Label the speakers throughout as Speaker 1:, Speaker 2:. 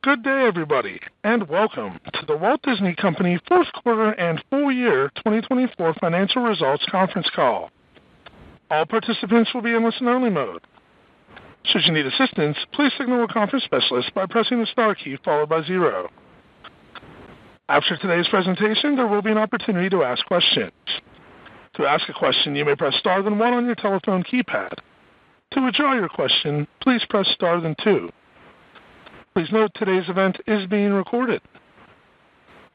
Speaker 1: Good day, everybody, and welcome to the Walt Disney Company fourth quarter and full year 2024 financial results conference call. All participants will be in listen-only mode. Should you need assistance, please signal a conference specialist by pressing the star key followed by 0. After today's presentation, there will be an opportunity to ask questions. To ask a question, you may press star then 1 on your telephone keypad. To withdraw your question, please press star then 2. Please note today's event is being recorded.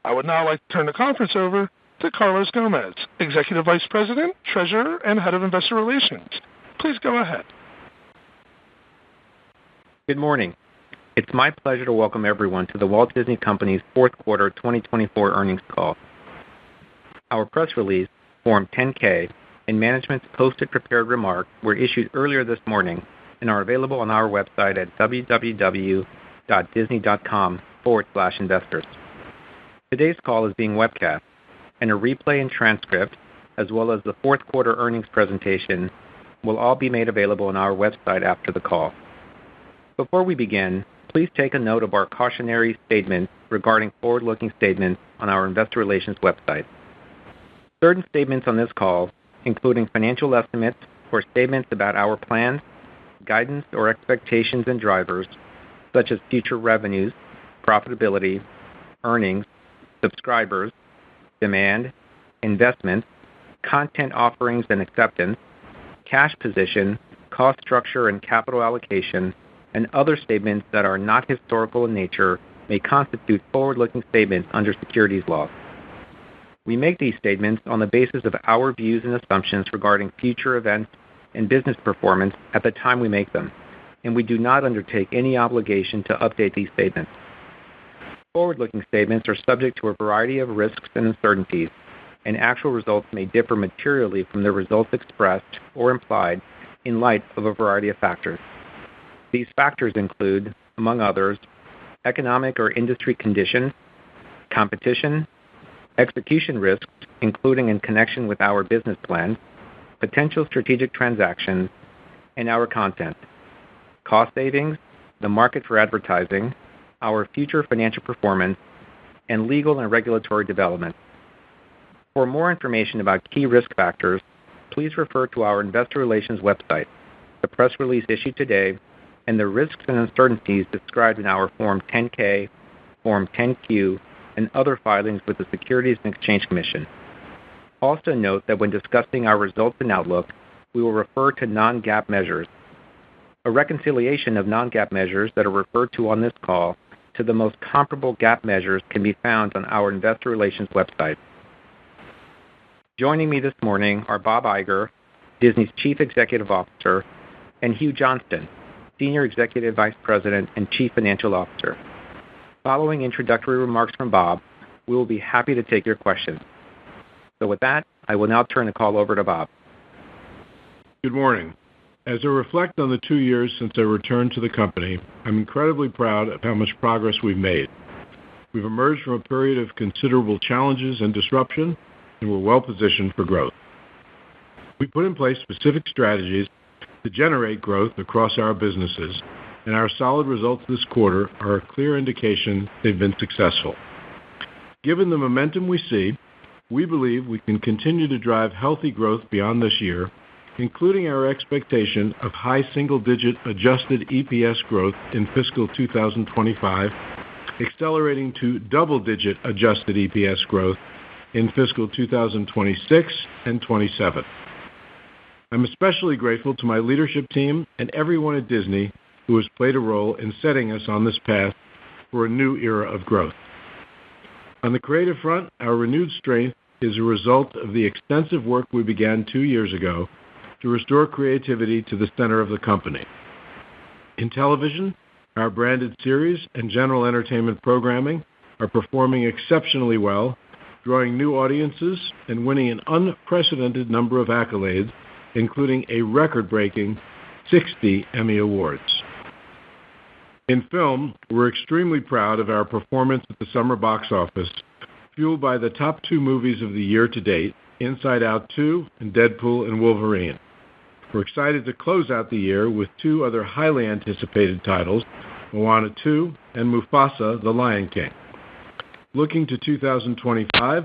Speaker 1: I would now like to turn the conference over to Carlos Gomez, Executive Vice President, Treasurer, and Head of Investor Relations. Please go ahead.
Speaker 2: Good morning. It's my pleasure to welcome everyone to the Walt Disney Company's fourth quarter 2024 earnings call. Our press release, Form 10-K, and management's posted prepared remarks were issued earlier this morning and are available on our website at www.disney.com/investors. Today's call is being webcast, and a replay and transcript, as well as the fourth quarter earnings presentation, will all be made available on our website after the call. Before we begin, please take a note of our cautionary statement regarding forward-looking statements on our investor relations website. Certain statements on this call, including financial estimates or statements about our plans, guidance, or expectations and drivers, such as future revenues, profitability, earnings, subscribers, demand, investments, content offerings and acceptance, cash position, cost structure and capital allocation, and other statements that are not historical in nature may constitute forward-looking statements under securities laws. We make these statements on the basis of our views and assumptions regarding future events and business performance at the time we make them, and we do not undertake any obligation to update these statements. Forward-looking statements are subject to a variety of risks and uncertainties, and actual results may differ materially from the results expressed or implied in light of a variety of factors. These factors include, among others, economic or industry conditions, competition, execution risks, including in connection with our business plan, potential strategic transactions, and our content, cost savings, the market for advertising, our future financial performance, and legal and regulatory development. For more information about key risk factors, please refer to our investor relations website, the press release issued today, and the risks and uncertainties described in our Form 10-K, Form 10-Q, and other filings with the Securities and Exchange Commission. Also note that when discussing our results and outlook, we will refer to non-GAAP measures. A reconciliation of non-GAAP measures that are referred to on this call to the most comparable GAAP measures can be found on our investor relations website. Joining me this morning are Bob Iger, Disney's Chief Executive Officer, and Hugh Johnston, Senior Executive Vice President and Chief Financial Officer. Following introductory remarks from Bob, we will be happy to take your questions. So with that, I will now turn the call over to Bob.
Speaker 3: Good morning. As I reflect on the 2 years since I returned to the company, I'm incredibly proud of how much progress we've made. We've emerged from a period of considerable challenges and disruption, and we're well positioned for growth. We put in place specific strategies to generate growth across our businesses, and our solid results this quarter are a clear indication they've been successful. Given the momentum we see, we believe we can continue to drive healthy growth beyond this year, including our expectation of high single-digit adjusted EPS growth in fiscal 2025, accelerating to double-digit adjusted EPS growth in fiscal 2026 and 27. I'm especially grateful to my leadership team and everyone at Disney who has played a role in setting us on this path for a new era of growth. On the creative front, our renewed strength is a result of the extensive work we began 2 years ago to restore creativity to the center of the company. In television, our branded series and general entertainment programming are performing exceptionally well, drawing new audiences and winning an unprecedented number of accolades, including a record-breaking 60 Emmy Awards. In film, we're extremely proud of our performance at the summer box office, fueled by the top 2 movies of the year to date, Inside Out 2 and Deadpool and Wolverine. We're excited to close out the year with 2 other highly anticipated titles, Moana 2, and Mufasa: The Lion King. Looking to 2025,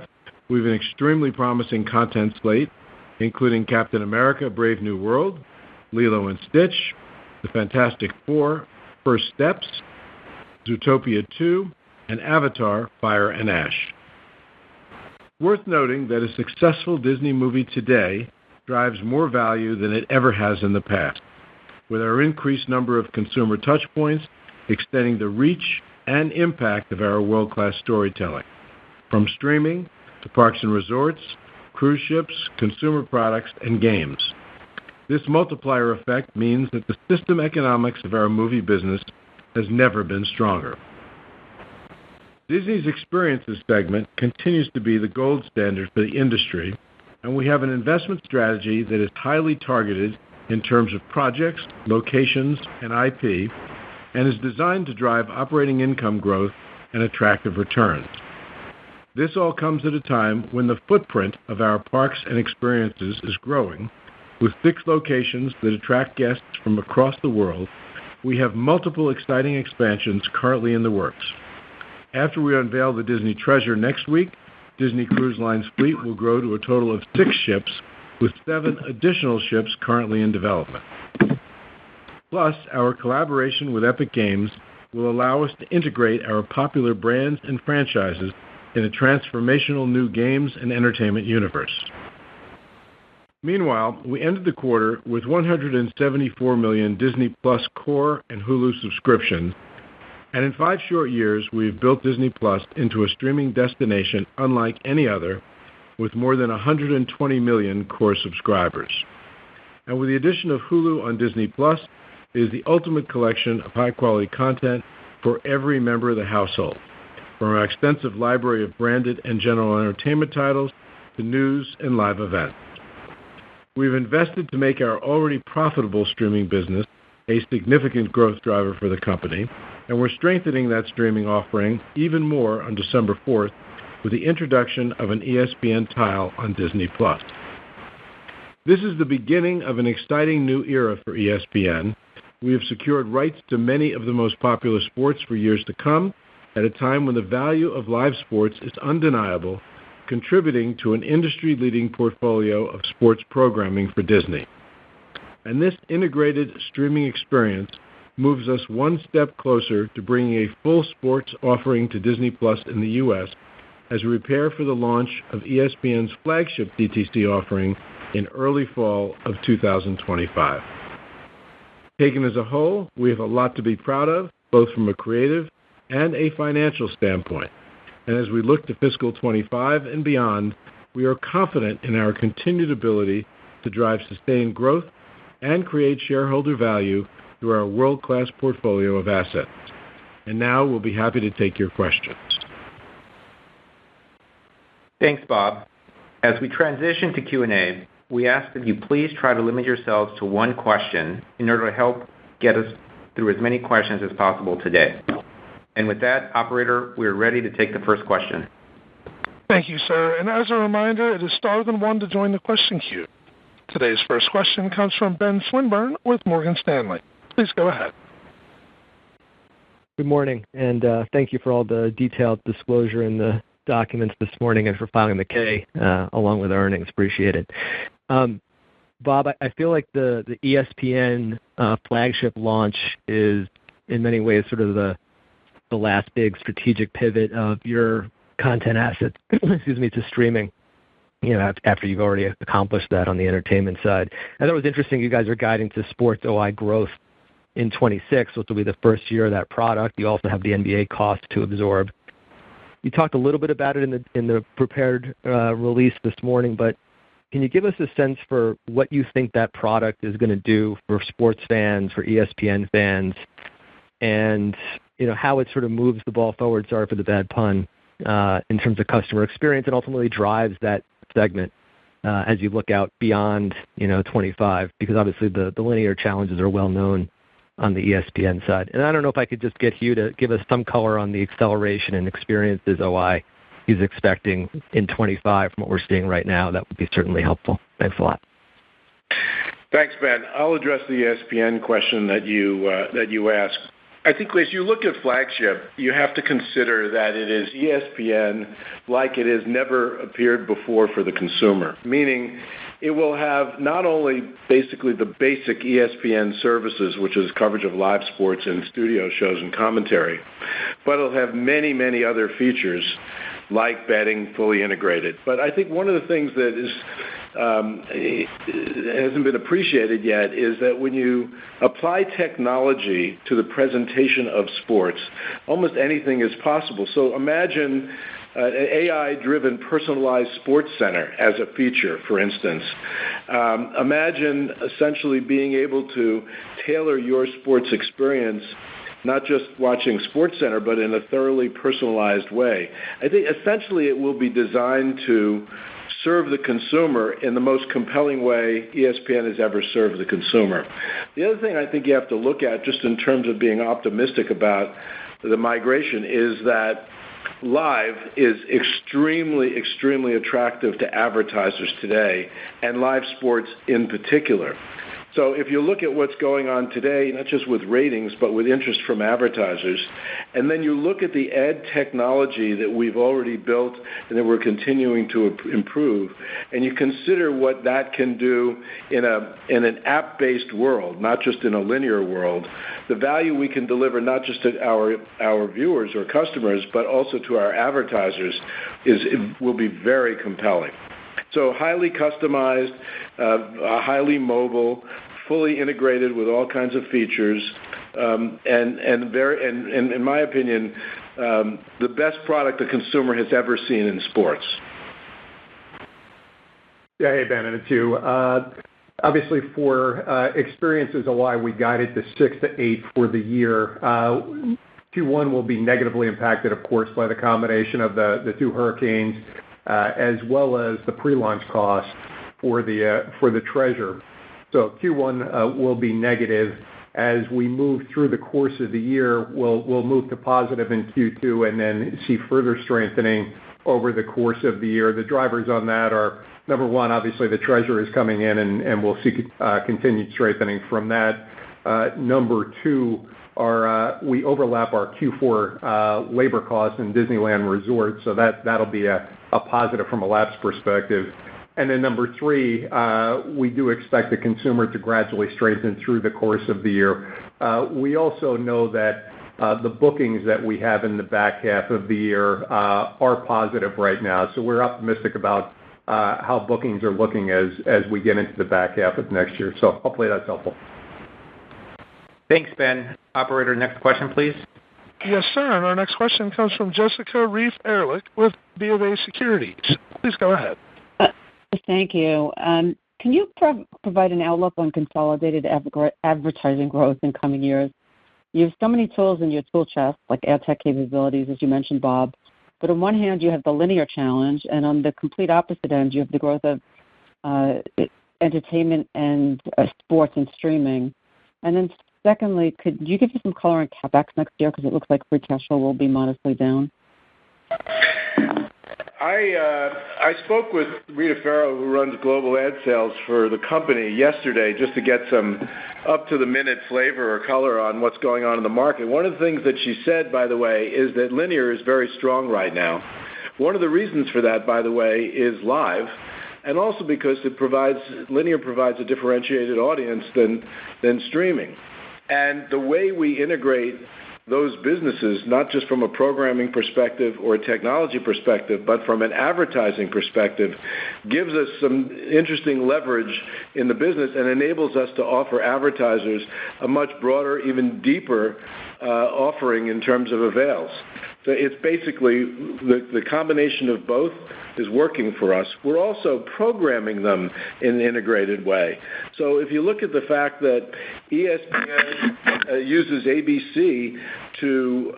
Speaker 3: we have an extremely promising content slate, including Captain America: Brave New World, Lilo and Stitch, The Fantastic Four, First Steps, Zootopia 2, and Avatar: Fire and Ash. Worth noting that a successful Disney movie today drives more value than it ever has in the past, with our increased number of consumer touchpoints extending the reach and impact of our world-class storytelling, from streaming to parks and resorts, cruise ships, consumer products, and games. This multiplier effect means that the system economics of our movie business has never been stronger. Disney's Experiences segment continues to be the gold standard for the industry, and we have an investment strategy that is highly targeted in terms of projects, locations, and IP, and is designed to drive operating income growth and attractive returns. This all comes at a time when the footprint of our parks and experiences is growing. With 6 locations that attract guests from across the world, we have multiple exciting expansions currently in the works. After we unveil the Disney Treasure next week, Disney Cruise Line's fleet will grow to a total of 6 ships, with 7 additional ships currently in development. Plus, our collaboration with Epic Games will allow us to integrate our popular brands and franchises in a transformational new games and entertainment universe. Meanwhile, we ended the quarter with 174 million Disney Plus core and Hulu subscriptions, and in 5 short years, we've built Disney Plus into a streaming destination unlike any other, with more than 120 million core subscribers. And with the addition of Hulu on Disney Plus, it is the ultimate collection of high-quality content for every member of the household, from our extensive library of branded and general entertainment titles to news and live events. We've invested to make our already profitable streaming business a significant growth driver for the company, and we're strengthening that streaming offering even more on December 4th with the introduction of an ESPN tile on Disney+. This is the beginning of an exciting new era for ESPN. We have secured rights to many of the most popular sports for years to come, at a time when the value of live sports is undeniable, contributing to an industry-leading portfolio of sports programming for Disney. And this integrated streaming experience moves us one step closer to bringing a full sports offering to Disney Plus in the U.S. as we prepare for the launch of ESPN's flagship DTC offering in early fall of 2025. Taken as a whole, we have a lot to be proud of, both from a creative and a financial standpoint. And as we look to fiscal 25 and beyond, we are confident in our continued ability to drive sustained growth and create shareholder value through our world-class portfolio of assets. And now we'll be happy to take your questions.
Speaker 2: Thanks, Bob. As we transition to Q&A, we ask that you please try to limit yourselves to one question in order to help get us through as many questions as possible today. And with that, operator, we are ready to take the first question.
Speaker 1: Thank you, sir. And as a reminder, it is *1 to join the question queue. Today's first question comes from Ben Swinburne with Morgan Stanley. Please go ahead.
Speaker 4: Good morning, and thank you for all the detailed disclosure in the documents this morning and for filing the K along with earnings. Appreciate it. Bob, I feel like the ESPN flagship launch is in many ways sort of the last big strategic pivot of your content assets, to streaming, after you've already accomplished that on the entertainment side. I thought it was interesting you guys are guiding to sports OI growth in 26, which will be the first year of that product. You also have the NBA cost to absorb. You talked a little bit about it in the prepared release this morning, but can you give us a sense for what you think that product is going to do for sports fans, for ESPN fans, and how it sort of moves the ball forward, sorry for the bad pun, in terms of customer experience and ultimately drives that segment as you look out beyond 25, because obviously the linear challenges are well known on the ESPN side. And I don't know if I could just get Hugh to give us some color on the acceleration and experiences OI he's expecting in 25 from what we're seeing right now. That would be certainly helpful. Thanks a lot.
Speaker 3: Thanks, Ben. I'll address the ESPN question that you asked. I think as you look at flagship, you have to consider that it is ESPN like it has never appeared before for the consumer, meaning it will have not only basically the basic ESPN services, which is coverage of live sports and studio shows and commentary, but it'll have many, many other features like betting fully integrated. But I think one of the things that is hasn't been appreciated yet is that when you apply technology to the presentation of sports, almost anything is possible. So imagine an AI-driven personalized sports center as a feature, for instance. Imagine essentially being able to tailor your sports experience, not just watching SportsCenter, but in a thoroughly personalized way. I think essentially it will be designed to serve the consumer in the most compelling way ESPN has ever served the consumer. The other thing I think you have to look at, just in terms of being optimistic about the migration, is that live is extremely, extremely attractive to advertisers today, and live sports in particular. So if you look at what's going on today, not just with ratings, but with interest from advertisers, and then you look at the ad technology that we've already built and that we're continuing to improve, and you consider what that can do in an app-based world, not just in a linear world, the value we can deliver not just to our viewers or customers, but also to our advertisers will be very compelling. So highly customized, highly mobile, fully integrated with all kinds of features, and in my opinion, the best product the consumer has ever seen in sports.
Speaker 5: Yeah, hey Ben, and it's you. Obviously, for experiences of why we guided the 6 to 8 for the year. Q1 will be negatively impacted, of course, by the combination of the two hurricanes, as well as the pre-launch costs for the Treasure. So Q1 will be negative. As we move through the course of the year, we'll move to positive in Q2 and then see further strengthening over the course of the year. The drivers on that are, number one, obviously the Treasure is coming in and we'll see continued strengthening from that. Number two, we overlap our Q4 labor costs in Disneyland Resort, so that'll be a positive from a lapse perspective. And then number three, we do expect the consumer to gradually strengthen through the course of the year. We also know that the bookings that we have in the back half of the year are positive right now, so we're optimistic about how bookings are looking as we get into the back half of next year. So hopefully that's helpful.
Speaker 2: Thanks, Ben. Operator, next question, please.
Speaker 1: Yes, sir. And our next question comes from Jessica Reif Ehrlich with BofA Securities. Please go ahead.
Speaker 6: Thank you. Can you provide an outlook on consolidated advertising growth in coming years? You have so many tools in your tool chest, like ad tech capabilities, as you mentioned, Bob. But on one hand, you have the linear challenge, and on the complete opposite end, you have the growth of entertainment and sports and streaming. And then secondly, could you give us some color on CapEx next year, because it looks like free cash flow will be modestly down?
Speaker 3: I spoke with Rita Farrow, who runs global ad sales for the company, yesterday, just to get some up-to-the-minute flavor or color on what's going on in the market. One of the things that she said, by the way, is that linear is very strong right now. One of the reasons for that, by the way, is live, and also because linear provides a differentiated audience than streaming. And the way we integrate those businesses, not just from a programming perspective or a technology perspective, but from an advertising perspective, gives us some interesting leverage in the business and enables us to offer advertisers a much broader, even deeper offering in terms of avails. So it's basically the combination of both is working for us. We're also programming them in an integrated way. So if you look at the fact that ESPN uses ABC to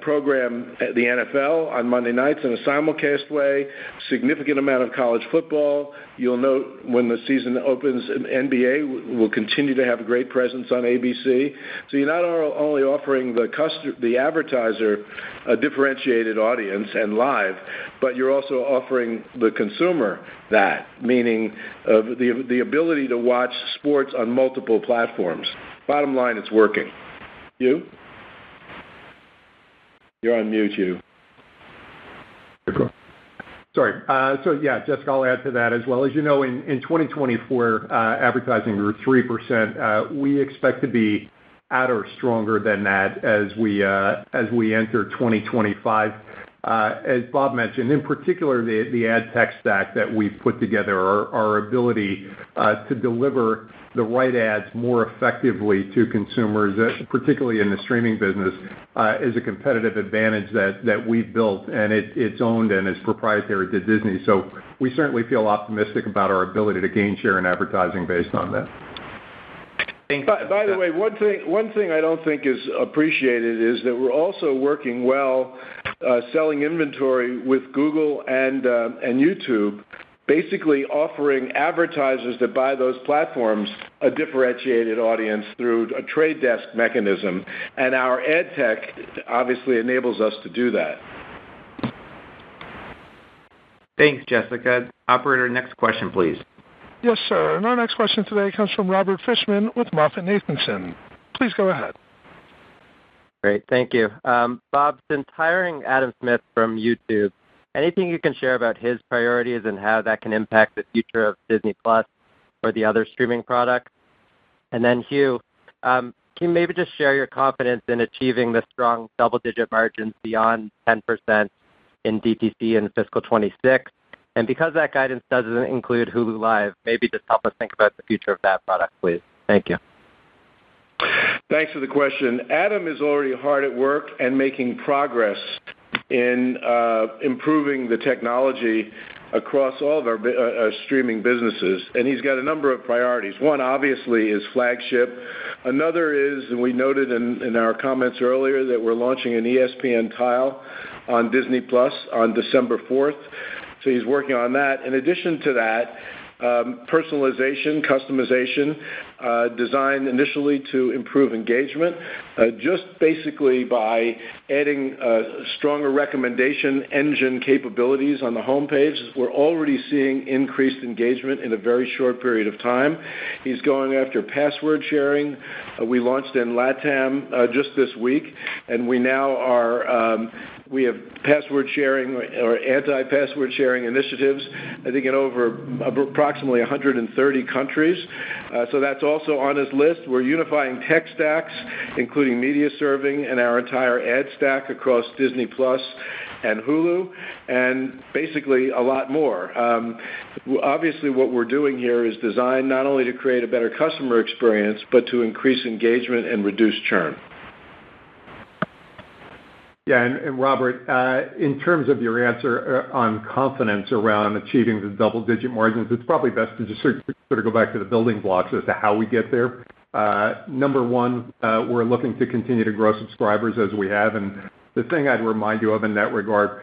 Speaker 3: program the NFL on Monday nights in a simulcast way, significant amount of college football. You'll note when the season opens, NBA will continue to have a great presence on ABC. So you're not only offering the advertiser a differentiated audience and live, but you're also offering the consumer that, meaning the ability to watch sports on multiple platforms. Bottom line, it's working.
Speaker 7: Hugh? You're on mute, Hugh.
Speaker 5: Sorry. Jessica, I'll add to that as well. As you know, in 2024, advertising grew 3%. We expect to be at or stronger than that as we enter 2025. As Bob mentioned, in particular, the ad tech stack that we've put together, our ability to deliver the right ads more effectively to consumers, particularly in the streaming business, is a competitive advantage that we've built, and it's owned and is proprietary to Disney. So we certainly feel optimistic about our ability to gain share in advertising based on that.
Speaker 7: By the way, one thing I don't think is appreciated is that we're also working well selling inventory with Google and YouTube, basically offering advertisers that buy those platforms a differentiated audience through a trade desk mechanism, and our ad tech obviously enables us to do that.
Speaker 2: Thanks, Jessica. Operator, next question, please.
Speaker 1: Yes, sir. And our next question today comes from Robert Fishman with MoffettNathanson. Please go ahead.
Speaker 8: Great. Thank you. Bob, since hiring Adam Smith from YouTube, anything you can share about his priorities and how that can impact the future of Disney Plus or the other streaming products? And then, Hugh, can you maybe just share your confidence in achieving the strong double-digit margins beyond 10% in DTC in fiscal 26? And because that guidance doesn't include Hulu Live, maybe just help us think about the future of that product, please. Thank you.
Speaker 7: Thanks for the question. Adam is already hard at work and making progress in improving the technology across all of our streaming businesses, and he's got a number of priorities. One, obviously, is flagship. Another is, and we noted in our comments earlier, that we're launching an ESPN tile on Disney Plus on December 4th. So he's working on that. In addition to that, personalization, customization, designed initially to improve engagement, just basically by adding stronger recommendation engine capabilities on the homepage. We're already seeing increased engagement in a very short period of time. He's going after password sharing. We launched in LATAM just this week, and we now are we have password sharing or anti-password sharing initiatives, I think, in over approximately 130 countries. So that's also on his list. We're unifying tech stacks, including media serving and our entire ad stack across Disney Plus and Hulu, and basically a lot more. Obviously, what we're doing here is designed not only to create a better customer experience, but to increase engagement and reduce churn.
Speaker 5: Yeah, and Robert, in terms of your answer on confidence around achieving the double-digit margins, it's probably best to just sort of go back to the building blocks as to how we get there. Number one, we're looking to continue to grow subscribers as we have, and the thing I'd remind you of in that regard,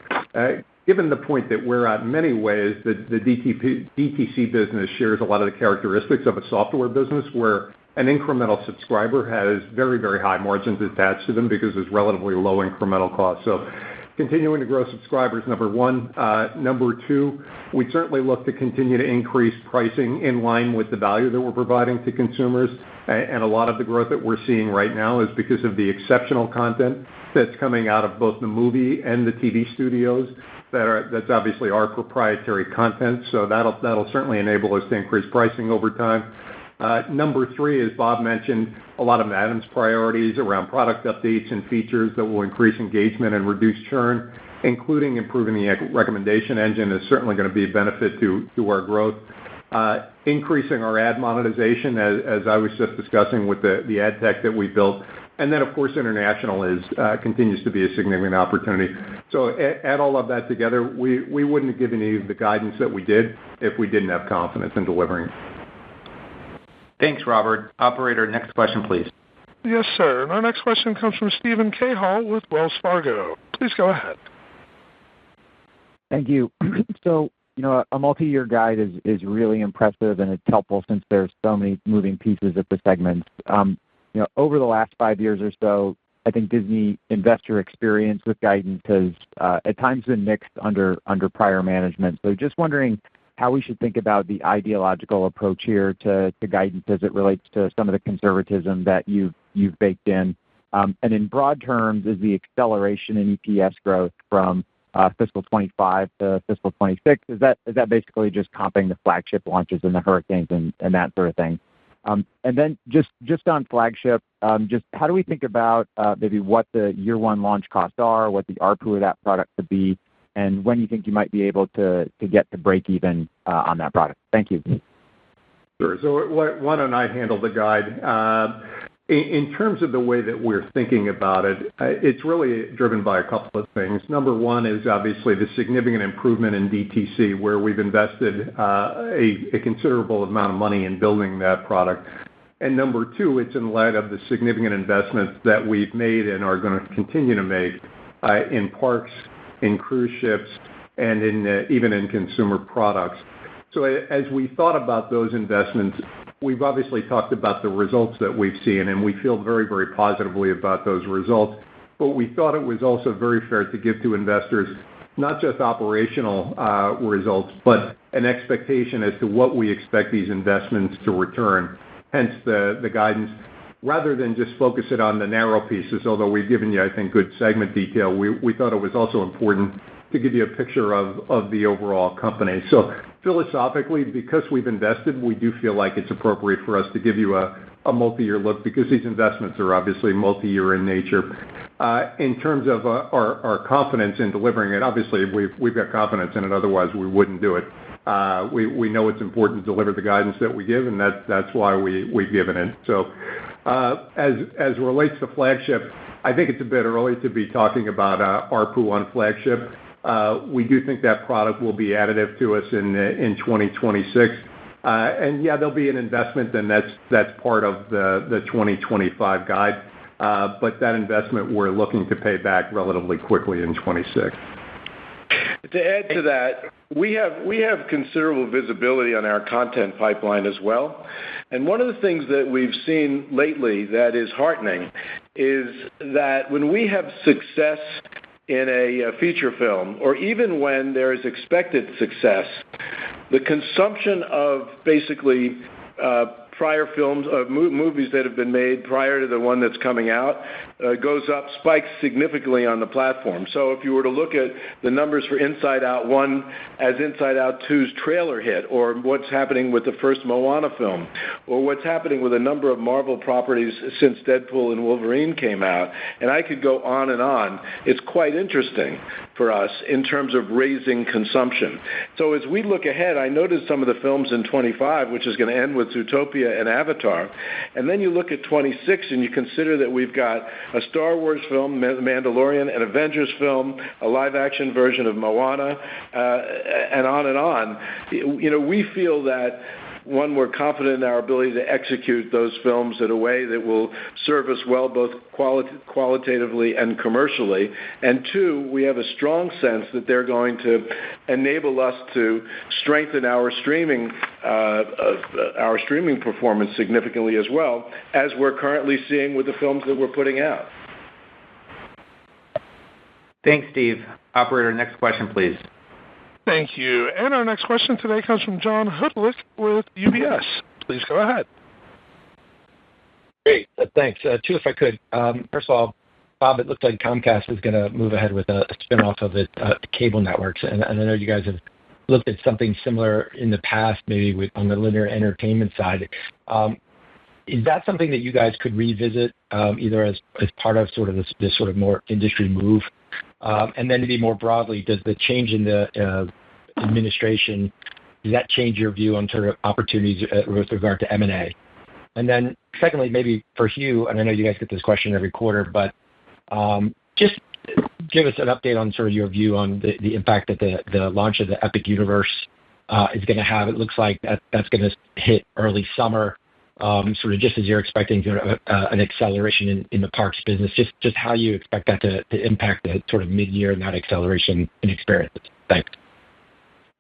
Speaker 5: given the point that we're at, in many ways, the DTC business shares a lot of the characteristics of a software business where an incremental subscriber has very, very high margins attached to them because there's relatively low incremental costs. So continuing to grow subscribers, number one. Number two, we certainly look to continue to increase pricing in line with the value that we're providing to consumers. And a lot of the growth that we're seeing right now is because of the exceptional content that's coming out of both the movie and the TV studios. That's obviously our proprietary content. So that'll certainly enable us to increase pricing over time. Number three, as Bob mentioned, a lot of Adam's priorities around product updates and features that will increase engagement and reduce churn, including improving the recommendation engine, is certainly going to be a benefit to our growth. Increasing our ad monetization, as I was just discussing with the ad tech that we built. And then, of course, international continues to be a significant opportunity. So add all of that together, we wouldn't have given you the guidance that we did if we didn't have confidence in delivering.
Speaker 2: Thanks, Robert. Operator, next question, please.
Speaker 1: Yes, sir. And our next question comes from Stephen Cahall with Wells Fargo. Please go ahead.
Speaker 9: Thank you. So, a multi-year guide is really impressive, and it's helpful since there's so many moving pieces of the segments. Over the last 5 years or so, I think Disney investor experience with guidance has at times been mixed under prior management. So just wondering how we should think about the ideological approach here to guidance as it relates to some of the conservatism that you've baked in. And in broad terms, is the acceleration in EPS growth from fiscal 25 to fiscal 26, is that basically just comping the flagship launches and the hurricanes and that sort of thing? And then just on flagship, just how do we think about maybe what the year one launch costs are, what the ARPU of that product could be, and when you think you might be able to get to break even on that product? Thank you.
Speaker 5: Sure. So why don't I handle the guide? In terms of the way that we're thinking about it, it's really driven by a couple of things. Number one is obviously the significant improvement in DTC, where we've invested a considerable amount of money in building that product. And number two, it's in light of the significant investments that we've made and are going to continue to make in parks, in cruise ships, and even in consumer products. So as we thought about those investments, we've obviously talked about the results that we've seen, and we feel very, very positively about those results. But we thought it was also very fair to give to investors not just operational results, but an expectation as to what we expect these investments to return, hence the guidance. Rather than just focus it on the narrow pieces, although we've given you, I think, good segment detail, we thought it was also important to give you a picture of the overall company. So philosophically, because we've invested, we do feel like it's appropriate for us to give you a multi-year look, because these investments are obviously multi-year in nature. In terms of our confidence in delivering it, obviously we've got confidence in it, otherwise we wouldn't do it. We know it's important to deliver the guidance that we give, and that's why we've given it. So as it relates to flagship, I think it's a bit early to be talking about ARPU on flagship. We do think that product will be additive to us in 2026. And yeah, there'll be an investment, and that's part of the 2025 guide. But that investment we're looking to pay back relatively quickly in 26.
Speaker 7: To add to that, we have considerable visibility on our content pipeline as well. And one of the things that we've seen lately that is heartening is that when we have success in a feature film, or even when there is expected success, the consumption of basically prior films, movies that have been made prior to the one that's coming out, goes up, spikes significantly on the platform. So if you were to look at the numbers for Inside Out 1 as Inside Out 2's trailer hit, or what's happening with the first Moana film, or what's happening with a number of Marvel properties since Deadpool and Wolverine came out, and I could go on and on, it's quite interesting for us in terms of raising consumption. So as we look ahead, I noticed some of the films in 25, which is going to end with Zootopia and Avatar, and then you look at 26 and you consider that we've got a Star Wars film, Mandalorian, an Avengers film, a live-action version of Moana, and on and on. You know, we feel that, one, we're confident in our ability to execute those films in a way that will serve us well, both qualitatively and commercially. And two, we have a strong sense that they're going to enable us to strengthen our streaming performance significantly as well, as we're currently seeing with the films that we're putting out.
Speaker 2: Thanks, Steve. Operator, next question, please.
Speaker 1: Thank you. And our next question today comes from John Hodulik with UBS. Please go ahead.
Speaker 10: Great. Thanks. Two, if I could. First of all, Bob, it looked like Comcast is going to move ahead with a spinoff of its cable networks. And I know you guys have looked at something similar in the past, maybe on the linear entertainment side. Is that something that you guys could revisit, either as part of sort of this sort of more industry move? And then maybe more broadly, does the change in the administration, does that change your view on sort of opportunities with regard to M&A? And then secondly, maybe for Hugh, and I know you guys get this question every quarter, but just give us an update on sort of your view on the impact that the launch of the Epic Universe is going to have. It looks like that's going to hit early summer, sort of just as you're expecting an acceleration in the parks business, just how you expect that to impact the sort of mid-year and that acceleration in experiences. Thanks.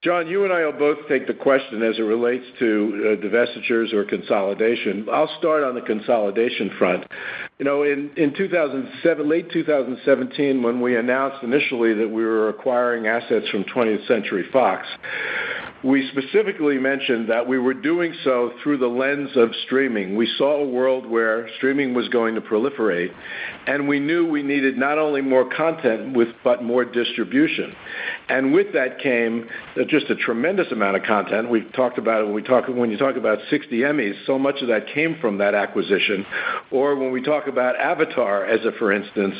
Speaker 7: John, you and I will both take the question as it relates to divestitures or consolidation. I'll start on the consolidation front. You know, in late 2017, when we announced initially that we were acquiring assets from 20th Century Fox, we specifically mentioned that we were doing so through the lens of streaming. We saw a world where streaming was going to proliferate, and we knew we needed not only more content but more distribution. And with that came just a tremendous amount of content. We've talked about it when you talk about 60 Emmys, so much of that came from that acquisition. Or when we talk about Avatar, for instance,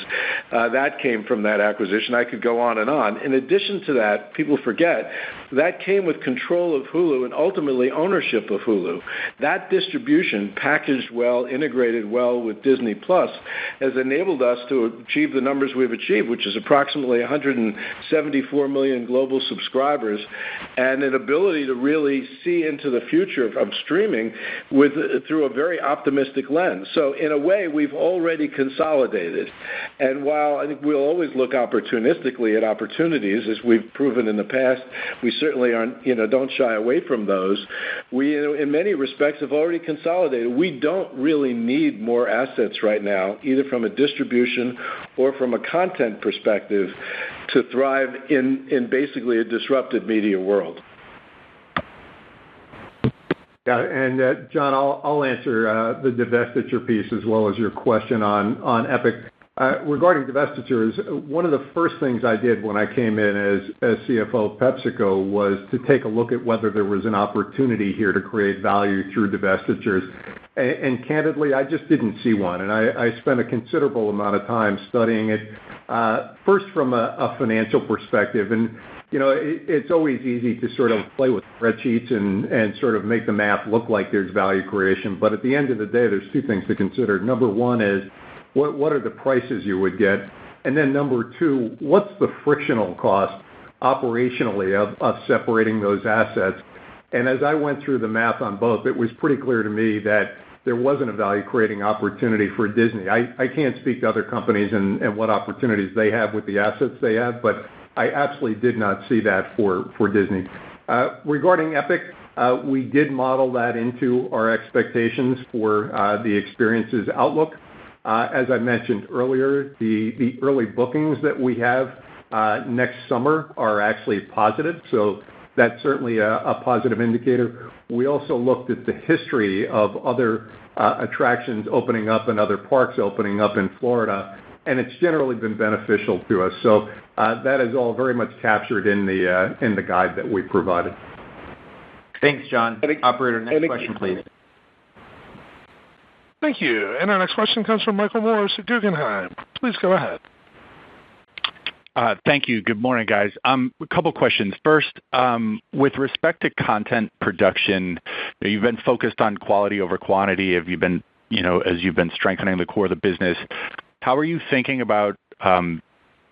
Speaker 7: that came from that acquisition. I could go on and on. In addition to that, people forget, that came with control of Hulu and ultimately ownership of Hulu. That distribution, packaged well, integrated well with Disney Plus, has enabled us to achieve the numbers we've achieved, which is approximately 174 million global subscribers, and an ability to really see into the future of streaming through a very optimistic lens. So in a way, we've already consolidated. And while I think we'll always look opportunistically at opportunities, as we've proven in the past, we certainly don't shy away from those. We, in many respects, have already consolidated. We don't really need more assets right now, either from a distribution or from a content perspective, to thrive in basically a disrupted media world.
Speaker 5: Yeah, and John, I'll answer the divestiture piece as well as your question on Epic. Regarding divestitures, one of the first things I did when I came in as CFO of PepsiCo was to take a look at whether there was an opportunity here to create value through divestitures. And candidly, I just didn't see one. And I spent a considerable amount of time studying it, first from a financial perspective. And it's always easy to sort of play with spreadsheets and sort of make the math look like there's value creation. But at the end of the day, there's two things to consider. Number one is, what are the prices you would get? And then number two, what's the frictional cost operationally of separating those assets? And as I went through the math on both, it was pretty clear to me that there wasn't a value-creating opportunity for Disney. I can't speak to other companies and what opportunities they have with the assets they have, but I absolutely did not see that for Disney. Regarding Epic, we did model that into our expectations for the experiences outlook. As I mentioned earlier, the early bookings that we have next summer are actually positive, so that's certainly a positive indicator. We also looked at the history of other attractions opening up and other parks opening up in Florida, and it's generally been beneficial to us. So that is all very much captured in the guide that we provided.
Speaker 2: Thanks, John. Operator, next question, please.
Speaker 1: Thank you. And our next question comes from Michael Morris at Guggenheim. Please go ahead.
Speaker 11: Thank you. Good morning, guys. A couple questions. First, with respect to content production, you've been focused on quality over quantity. Have you been, as you've been strengthening the core of the business, how are you thinking about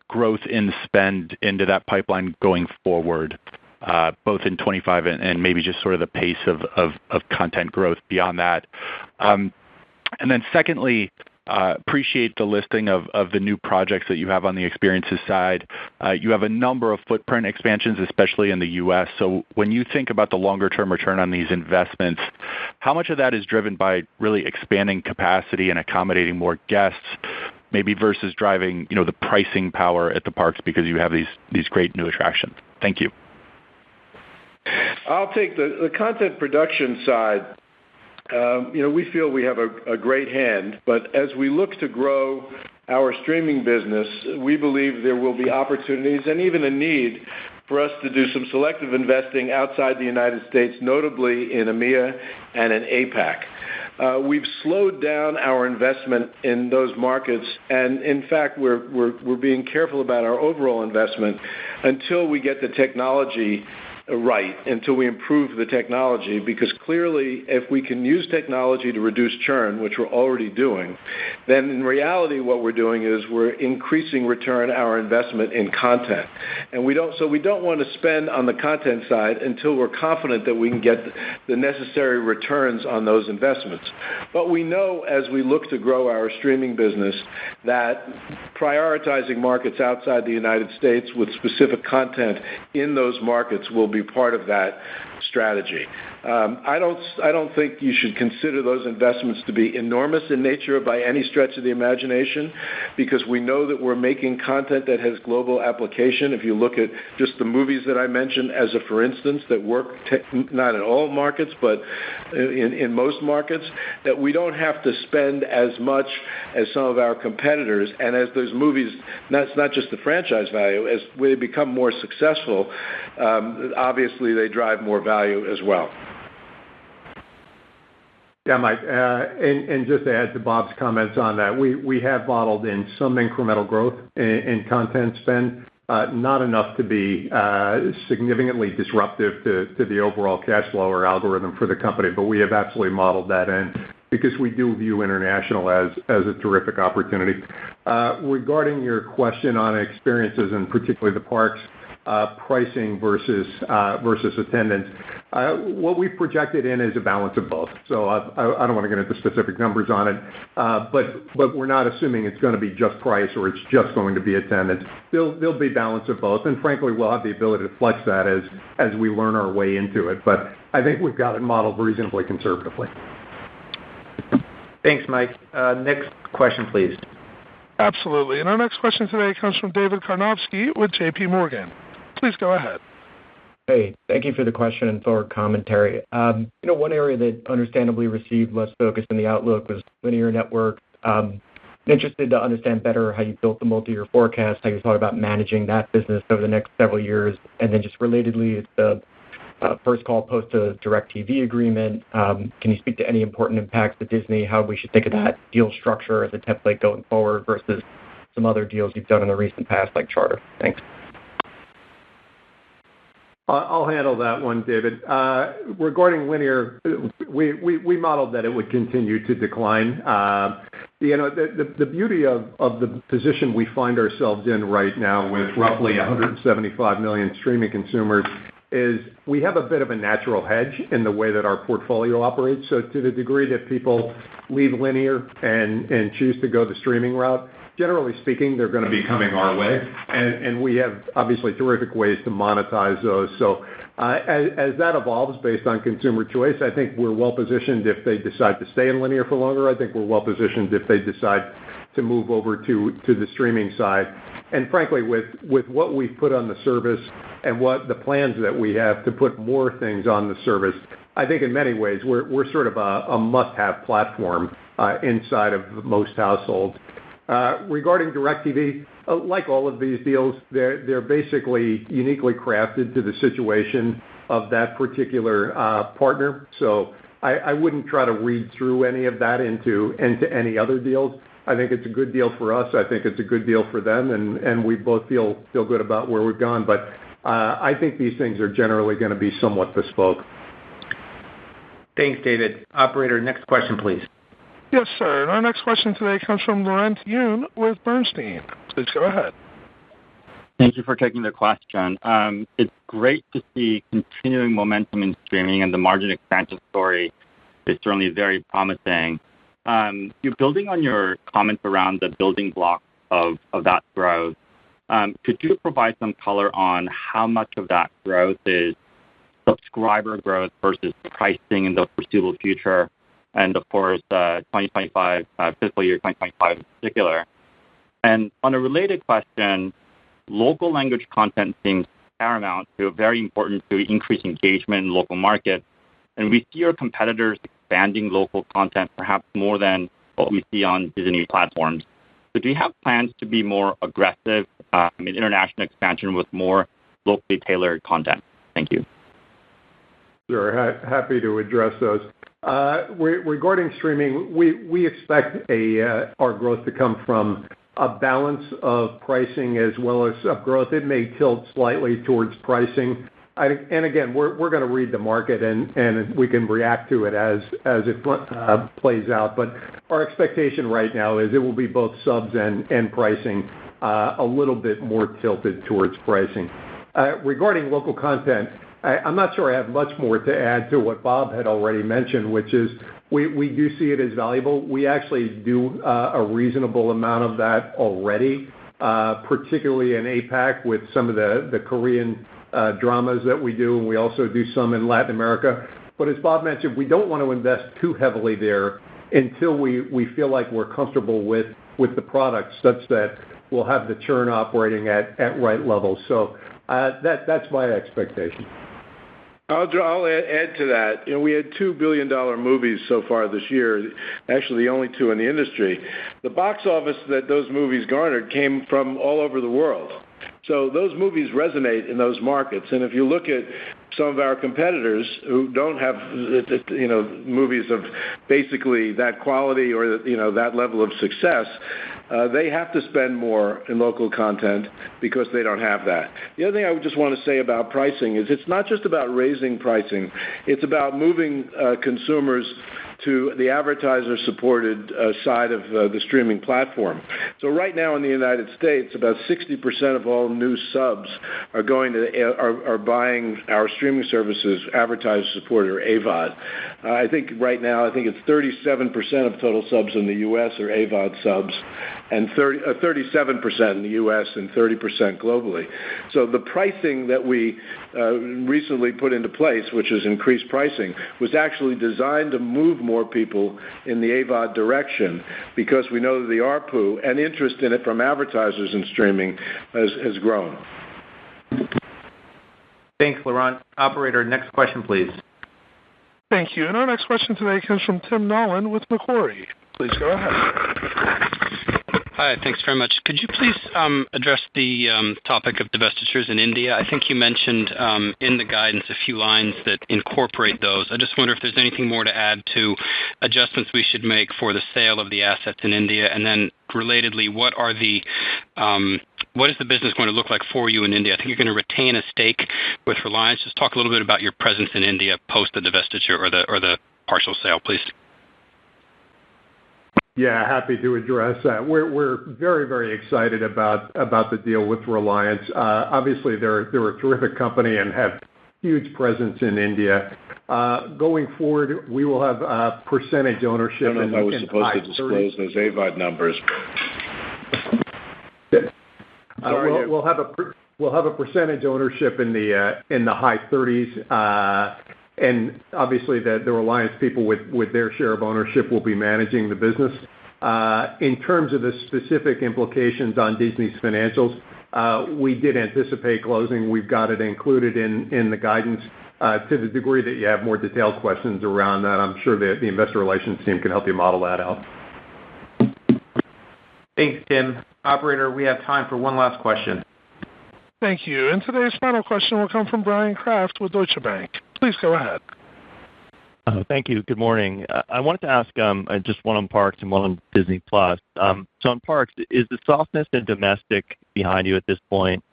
Speaker 11: growth in spend into that pipeline going forward, both in 25 and maybe just sort of the pace of content growth beyond that? And then secondly, appreciate the listing of the new projects that you have on the experiences side. You have a number of footprint expansions, especially in the U.S. So when you think about the longer-term return on these investments, how much of that is driven by really expanding capacity and accommodating more guests, maybe versus driving, the pricing power at the parks because you have these great new attractions? Thank you.
Speaker 7: I'll take the content production side. We feel we have a great hand, but as we look to grow our streaming business, we believe there will be opportunities and even a need for us to do some selective investing outside the United States, notably in EMEA and in APAC. We've slowed down our investment in those markets, and in fact, we're being careful about our overall investment until we get the technology right, until we improve the technology, because clearly if we can use technology to reduce churn, which we're already doing, then in reality what we're doing is we're increasing return our investment in content. And we don't want to spend on the content side until we're confident that we can get the necessary returns on those investments. But we know as we look to grow our streaming business that prioritizing markets outside the United States with specific content in those markets will be part of that strategy. I don't think you should consider those investments to be enormous in nature by any stretch of the imagination, because we know that we're making content that has global application. If you look at just the movies that I mentioned as a for instance that work not in all markets but in most markets, that we don't have to spend as much as some of our competitors, and as those movies, that's not just the franchise value, as they become more successful, obviously they drive more value as well.
Speaker 5: Yeah, Mike, and just to add to Bob's comments on that, we have modeled in some incremental growth in content spend, not enough to be significantly disruptive to the overall cash flow or algorithm for the company, but we have absolutely modeled that in because we do view international as a terrific opportunity. Regarding your question on experiences and particularly the parks, pricing versus attendance, what we've projected in is a balance of both. So I don't want to get into specific numbers on it, but we're not assuming it's going to be just price or it's just going to be attendance. There'll be balance of both, and frankly, we'll have the ability to flex that as we learn our way into it. But I think we've got it modeled reasonably conservatively.
Speaker 2: Thanks, Mike. Next question, please.
Speaker 1: Absolutely. And our next question today comes from David Karnovsky with J.P. Morgan. Please go ahead.
Speaker 12: Hey, thank you for the question and forward commentary. One area that understandably received less focus in the outlook was linear networks. Interested to understand better how you built the multi-year forecast, how you thought about managing that business over the next several years, and then just relatedly, it's the first call post a DirecTV agreement. Can you speak to any important impacts to Disney, how we should think of that deal structure as a template going forward versus some other deals you've done in the recent past, like Charter? Thanks.
Speaker 5: I'll handle that one, David. Regarding linear, we modeled that it would continue to decline. The beauty of the position we find ourselves in right now with roughly 175 million streaming consumers is we have a bit of a natural hedge in the way that our portfolio operates. So to the degree that people leave linear and choose to go the streaming route, generally speaking, they're going to be coming our way, and we have obviously terrific ways to monetize those. So as that evolves based on consumer choice, I think we're well positioned if they decide to stay in linear for longer. I think we're well positioned if they decide to move over to the streaming side. And frankly, with what we've put on the service and what the plans that we have to put more things on the service, I think in many ways we're sort of a must-have platform inside of most households. Regarding DirecTV, like all of these deals, they're basically uniquely crafted to the situation of that particular partner. So I wouldn't try to read through any of that into any other deals. I think it's a good deal for us. I think it's a good deal for them, and we both feel good about where we've gone. But I think these things are generally going to be somewhat bespoke.
Speaker 2: Thanks, David. Operator, next question, please.
Speaker 1: Yes, sir. And our next question today comes from Laurent Yoon with Bernstein. Please go ahead.
Speaker 13: Thank you for taking the question. It's great to see continuing momentum in streaming, and the margin expansion story is certainly very promising. You're building on your comments around the building blocks of that growth. Could you provide some color on how much of that growth is subscriber growth versus pricing in the foreseeable future? And of course, 2025, fiscal year 2025 in particular. And on a related question, local language content seems paramount to very important to increase engagement in local markets. And we see our competitors expanding local content perhaps more than what we see on Disney platforms. So do you have plans to be more aggressive in international expansion with more locally tailored content? Thank you.
Speaker 5: Sure. Happy to address those. Regarding streaming, we expect our growth to come from a balance of pricing as well as growth. It may tilt slightly towards pricing. And again, we're going to read the market and we can react to it as it plays out. But our expectation right now is it will be both subs and pricing, a little bit more tilted towards pricing. Regarding local content, I'm not sure I have much more to add to what Bob had already mentioned, which is we do see it as valuable. We actually do a reasonable amount of that already, particularly in APAC with some of the Korean dramas that we do, and we also do some in Latin America. But as Bob mentioned, we don't want to invest too heavily there until we feel like we're comfortable with the product such that we'll have the churn operating at right levels. So that's my expectation.
Speaker 7: I'll add to that. We had $2 billion movies so far this year, actually the only two in the industry. The box office that those movies garnered came from all over the world. So those movies resonate in those markets. And if you look at some of our competitors who don't have, movies of basically that quality or, that level of success, they have to spend more in local content because they don't have that. The other thing I would just want to say about pricing is it's not just about raising pricing. It's about moving consumers to the advertiser-supported side of the streaming platform. So right now in the United States, about 60% of all new subs are buying our streaming services, advertiser-supported or AVOD. I think it's 37% of total subs in the U.S. are AVOD subs, and 37% in the U.S. and 30% globally. So the pricing that we recently put into place, which is increased pricing, was actually designed to move more people in the AVOD direction because we know that the ARPU and interest in it from advertisers in streaming has grown.
Speaker 2: Thanks, Laurent. Operator, next question, please.
Speaker 1: Thank you. And our next question today comes from Tim Nollen with Macquarie. Please go ahead.
Speaker 14: Hi, thanks very much. Could you please address the topic of divestitures in India? I think you mentioned in the guidance a few lines that incorporate those. I just wonder if there's anything more to add to adjustments we should make for the sale of the assets in India, and then relatedly, what is the business going to look like for you in India? I think you're going to retain a stake with Reliance. Just talk a little bit about your presence in India post the divestiture or the partial sale, please.
Speaker 5: Yeah, happy to address that. We're very, very excited about the deal with Reliance. Obviously, they're a terrific company and have huge presence in India. Going forward, we will have percentage ownership.
Speaker 7: I don't know if I was supposed to disclose those AVOD numbers.
Speaker 5: We'll have a percentage ownership in the high 30s. And obviously, the Reliance people with their share of ownership will be managing the business. In terms of the specific implications on Disney's financials, we did anticipate closing. We've got it included in the guidance. To the degree that you have more detailed questions around that, I'm sure that the investor relations team can help you model that out.
Speaker 2: Thanks, Tim. Operator, we have time for one last question.
Speaker 1: Thank you. And today's final question will come from Brian Kraft with Deutsche Bank. Please go ahead.
Speaker 15: Thank you. Good morning. I wanted to ask just one on parks and one on Disney Plus. So on parks, is the softness in domestic behind you at this point?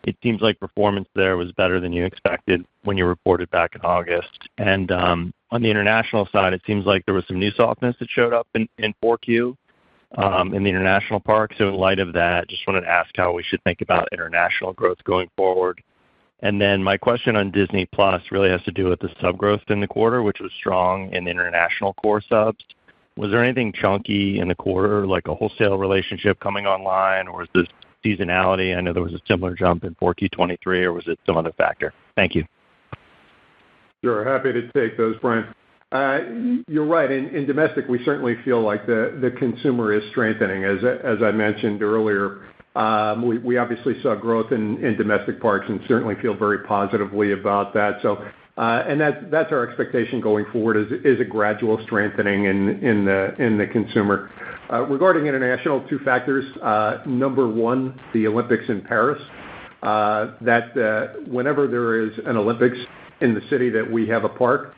Speaker 15: It seems like performance there was better than you expected when you reported back in August. And on the international side, it seems like there was some new softness that showed up in 4Q in the international park. So in light of that, just wanted to ask how we should think about international growth going forward. And then my question on Disney Plus really has to do with the sub growth in the quarter, which was strong in international core subs. Was there anything chunky in the quarter, like a wholesale relationship coming online, or was this seasonality? I know there was a similar jump in 4Q23, or was it some other factor? Thank you.
Speaker 5: Sure. Happy to take those, Brian. You're right. In domestic, we certainly feel like the consumer is strengthening. As I mentioned earlier, we obviously saw growth in domestic parks and certainly feel very positively about that. So, and that's our expectation going forward is a gradual strengthening in the consumer. Regarding international, two factors. Number one, the Olympics in Paris. That whenever there is an Olympics in the city that we have a park,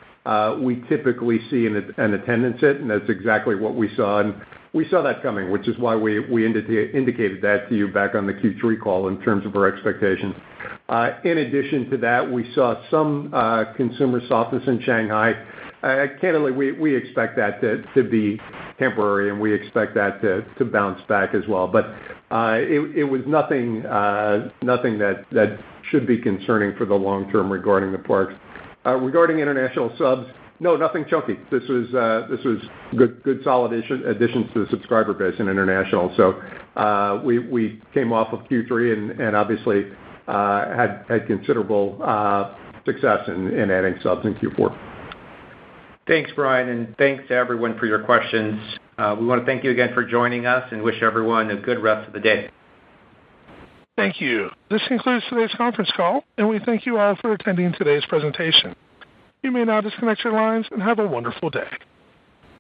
Speaker 5: we typically see an attendance hit, and that's exactly what we saw. And we saw that coming, which is why we indicated that to you back on the Q3 call in terms of our expectations. In addition to that, we saw some consumer softness in Shanghai. Candidly, we expect that to be temporary, and we expect that to bounce back as well. But it was nothing that should be concerning for the long term regarding the parks. Regarding international subs, no, nothing chunky. This was good solid additions to the subscriber base in international. So we came off of Q3 and obviously had considerable success in adding subs in Q4.
Speaker 2: Thanks, Brian, and thanks to everyone for your questions. We want to thank you again for joining us and wish everyone a good rest of the day.
Speaker 1: Thank you. This concludes today's conference call, and we thank you all for attending today's presentation. You may now disconnect your lines and have a wonderful day.